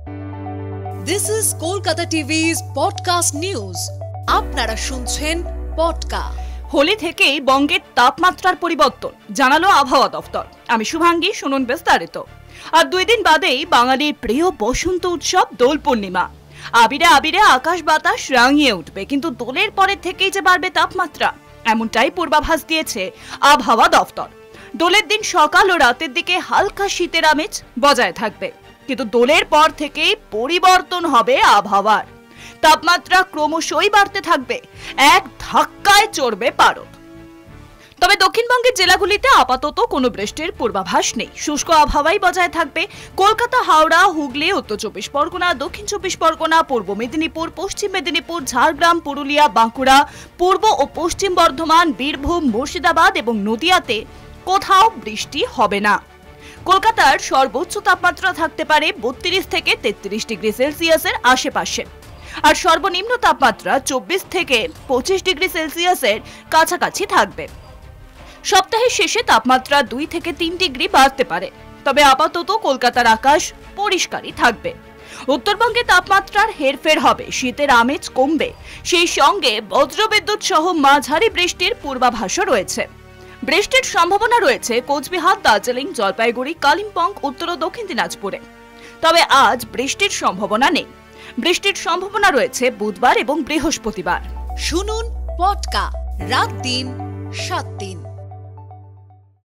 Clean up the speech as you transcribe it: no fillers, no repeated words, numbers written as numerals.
This is Kolkata TV's podcast news. আপনারা শুনছেন পডকা। হোলি থেকেই বঙ্গের তাপমাত্রার পরিবর্তন জানালো আবহাওয়া দফতর। আমি শুভাঙ্গী, শুনুন বিস্তারিত। আর 2 দিন বাদেই বাঙালির প্রিয় বসন্ত উৎসব দোল পূর্ণিমা। আবিরে আবিরে আকাশ বাতাস রাঙিয়ে উঠবে, কিন্তু দোলের পরে থেকেই যে বাড়বে তাপমাত্রা, এমনটাই পূর্বাভাস দিয়েছে আবহাওয়া দফতর। দোলের দিন সকাল ও রাতের দিকে হালকা শীতের আমেজ বজায় থাকবে, কিন্তু দোলের পর থেকেই পরিবর্তন হবে আবহাওয়ার। তাপমাত্রা ক্রমশই বাড়তে থাকবে, এক ধাক্কায় চড়বে পারদ। তবে দক্ষিণবঙ্গের জেলাগুলিতে আপাতত কোনো বৃষ্টির পূর্বাভাস নেই। শুষ্ক আবহাওয়াই বজায় থাকবে। কলকাতা, হাওড়া, হুগলি, উত্তর 24 পরগনা, দক্ষিণ 24 পরগনা, পূর্ব মেদিনীপুর, পশ্চিম মেদিনীপুর, ঝাড়গ্রাম, পুরুলিয়া, বাঁকুড়া, পূর্ব ও পশ্চিম বর্ধমান, বীরভূম, মুর্শিদাবাদ এবং নদিয়াতে কোথাও বৃষ্টি হবে না। কলকাতার সর্বোচ্চ তাপমাত্রা থাকতে পারে 32 থেকে 33 ডিগ্রি সেলসিয়াসের আশেপাশে, আর সর্বনিম্ন তাপমাত্রা 24 থেকে 25 ডিগ্রি সেলসিয়াসের কাছাকাছি থাকবে। সপ্তাহের শেষে তাপমাত্রা 2 থেকে 3 ডিগ্রি বাড়তে পারে, তবে আপাতত কলকাতার আকাশ পরিষ্কারই থাকবে। উত্তরবঙ্গে তাপমাত্রার হেরফের হবে, শীতের আমেজ কমবে, সেই সঙ্গে বজ্রবিদ্যুৎ সহ মাঝারি বৃষ্টির পূর্বাভাসও রয়েছে। বৃষ্টির সম্ভাবনা রয়েছে কোচবিহার, দার্জিলিং, জলপাইগুড়ি, কালিম্পং, উত্তর ও দক্ষিণ দিনাজপুরে। তবে আজ বৃষ্টির সম্ভাবনা নেই। বৃষ্টির সম্ভাবনা রয়েছে বুধবার এবং বৃহস্পতিবার। শুনুন পডকা, রাত দিন 7 দিন।